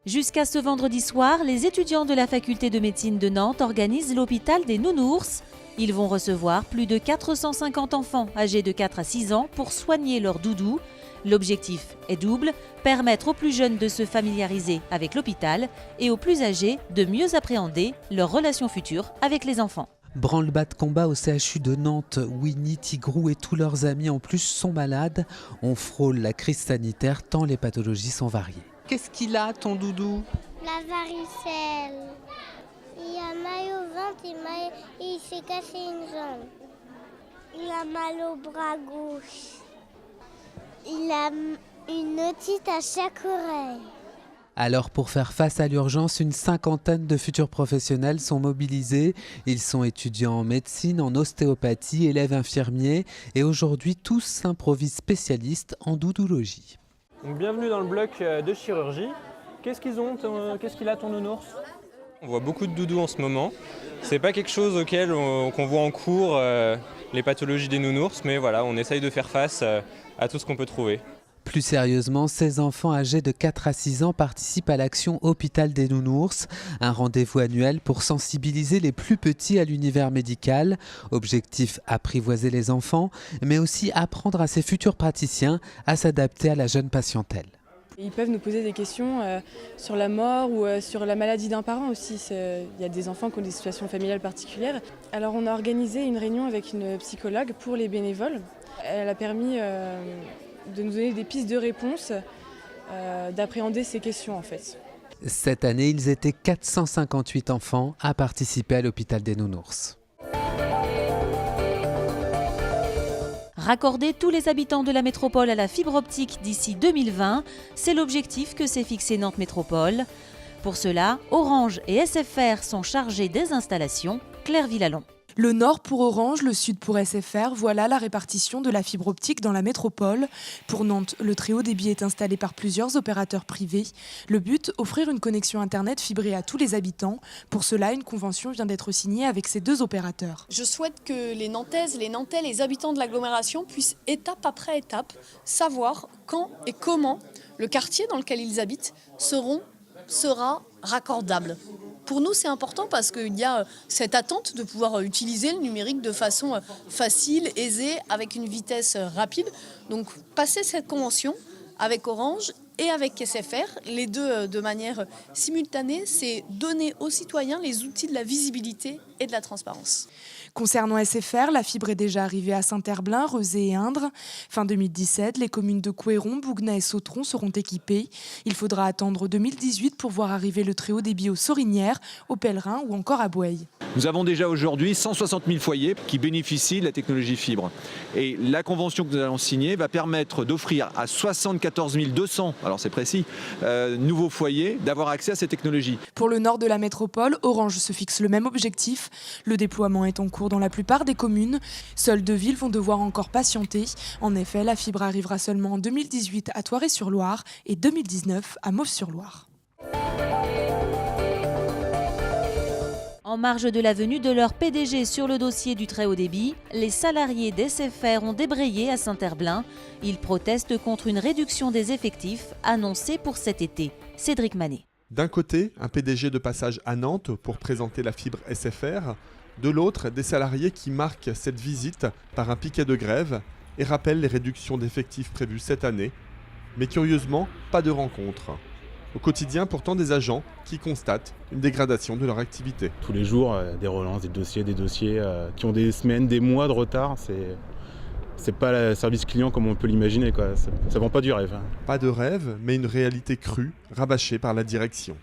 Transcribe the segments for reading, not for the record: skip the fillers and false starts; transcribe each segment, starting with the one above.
Jusqu'à ce vendredi soir, les étudiants de la faculté de médecine de Nantes organisent l'hôpital des Nounours. Ils vont recevoir plus de 450 enfants âgés de 4 à 6 ans pour soigner leurs doudous. L'objectif est double, permettre aux plus jeunes de se familiariser avec l'hôpital et aux plus âgés de mieux appréhender leurs relations futures avec les enfants. Branle-bas de combat au CHU de Nantes, Winnie, Tigrou et tous leurs amis en plus sont malades. On frôle la crise sanitaire tant les pathologies sont variées. Qu'est-ce qu'il a ton doudou ? La varicelle. Il a mal au ventre et il s'est cassé une jambe. Il a mal au bras gauche. Il a une otite à chaque oreille. Alors pour faire face à l'urgence, une cinquantaine de futurs professionnels sont mobilisés. Ils sont étudiants en médecine, en ostéopathie, élèves infirmiers et aujourd'hui tous s'improvisent spécialistes en doudologie. Donc, bienvenue dans le bloc de chirurgie. Qu'est-ce qu'il a ton nounours ? On voit beaucoup de doudous en ce moment. C'est pas quelque chose auquel qu'on voit en cours les pathologies des nounours, mais voilà, on essaye de faire face à tout ce qu'on peut trouver. Plus sérieusement, ces enfants âgés de 4 à 6 ans participent à l'action Hôpital des Nounours, un rendez-vous annuel pour sensibiliser les plus petits à l'univers médical. Objectif, apprivoiser les enfants, mais aussi apprendre à ces futurs praticiens à s'adapter à la jeune patientèle. Ils peuvent nous poser des questions sur la mort ou sur la maladie d'un parent aussi. Il y a des enfants qui ont des situations familiales particulières. Alors on a organisé une réunion avec une psychologue pour les bénévoles. Elle a permis de nous donner des pistes de réponse, d'appréhender ces questions en fait. Cette année, ils étaient 458 enfants à participer à l'Hôpital des Nounours. Raccorder tous les habitants de la métropole à la fibre optique d'ici 2020, c'est l'objectif que s'est fixé Nantes Métropole. Pour cela, Orange et SFR sont chargés des installations. Claire Villalon. Le nord pour Orange, le sud pour SFR, voilà la répartition de la fibre optique dans la métropole. Pour Nantes, le très haut débit est installé par plusieurs opérateurs privés. Le but, offrir une connexion Internet fibrée à tous les habitants. Pour cela, une convention vient d'être signée avec ces deux opérateurs. Je souhaite que les Nantaises, les Nantais, les habitants de l'agglomération puissent, étape après étape, savoir quand et comment le quartier dans lequel ils habitent sera raccordable. Pour nous, c'est important parce qu'il y a cette attente de pouvoir utiliser le numérique de façon facile, aisée, avec une vitesse rapide. Donc, passer cette convention avec Orange et avec SFR, les deux de manière simultanée, c'est donner aux citoyens les outils de la visibilité et de la transparence. Concernant SFR, la fibre est déjà arrivée à Saint-Herblain, Rezé et Indre. Fin 2017, les communes de Couéron, Bougna et Sautron seront équipées. Il faudra attendre 2018 pour voir arriver le très haut débit aux Sorinières, aux Pèlerins ou encore à Boueil. Nous avons déjà aujourd'hui 160 000 foyers qui bénéficient de la technologie fibre. Et la convention que nous allons signer va permettre d'offrir à 74 200, alors c'est précis, nouveaux foyers d'avoir accès à ces technologies. Pour le nord de la métropole, Orange se fixe le même objectif. Le déploiement est en cours dans la plupart des communes. Seules deux villes vont devoir encore patienter. En effet, la fibre arrivera seulement en 2018 à Thoiry-sur-Loire et 2019 à Mauves-sur-Loire. En marge de la venue de leur PDG sur le dossier du très haut débit, les salariés d'SFR ont débrayé à Saint-Herblain. Ils protestent contre une réduction des effectifs annoncée pour cet été. Cédric Manet. D'un côté, un PDG de passage à Nantes pour présenter la fibre SFR. De l'autre, des salariés qui marquent cette visite par un piquet de grève et rappellent les réductions d'effectifs prévues cette année. Mais curieusement, pas de rencontre. Au quotidien, pourtant, des agents qui constatent une dégradation de leur activité. Tous les jours, des relances, des dossiers qui ont des semaines, des mois de retard. C'est pas le service client comme on peut l'imaginer, quoi. Ça vend pas du rêve. Pas de rêve, mais une réalité crue, rabâchée par la direction.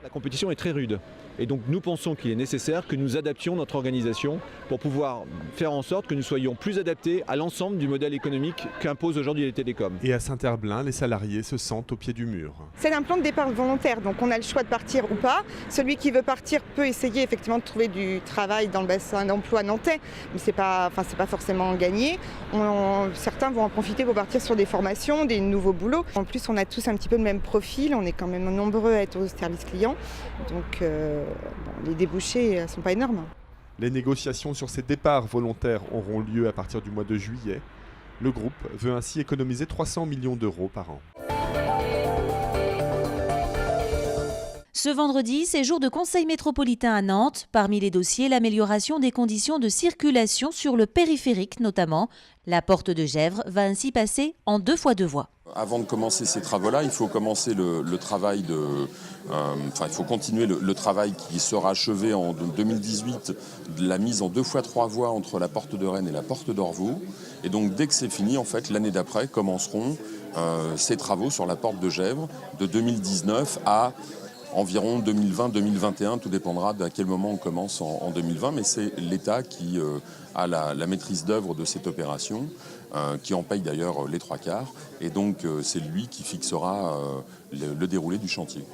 La compétition est très rude. Et donc nous pensons qu'il est nécessaire que nous adaptions notre organisation pour pouvoir faire en sorte que nous soyons plus adaptés à l'ensemble du modèle économique qu'impose aujourd'hui les télécoms. Et à Saint-Herblain, les salariés se sentent au pied du mur. C'est un plan de départ volontaire, donc on a le choix de partir ou pas. Celui qui veut partir peut essayer effectivement de trouver du travail dans le bassin d'emploi nantais, mais c'est pas forcément gagné. Certains vont en profiter pour partir sur des formations, des nouveaux boulots. En plus, on a tous un petit peu le même profil, on est quand même nombreux à être au service client, donc les débouchés ne sont pas énormes. Les négociations sur ces départs volontaires auront lieu à partir du mois de juillet. Le groupe veut ainsi économiser 300 millions d'euros par an. Ce vendredi, c'est jour de conseil métropolitain à Nantes. Parmi les dossiers, l'amélioration des conditions de circulation sur le périphérique notamment. La porte de Gesvres va ainsi passer en 2 fois 2 voies. Avant de commencer ces travaux-là, il faut commencer le travail il faut continuer le travail qui sera achevé en 2018, de la mise en 2 fois 3 voies entre la porte de Rennes et la porte d'Orvaux. Et donc dès que c'est fini, en fait, l'année d'après commenceront ces travaux sur la porte de Gesvres de 2019 à environ 2020-2021, tout dépendra d'à quel moment on commence en 2020, mais c'est l'État qui a la maîtrise d'œuvre de cette opération, qui en paye d'ailleurs les 3/4, et donc c'est lui qui fixera le déroulé du chantier.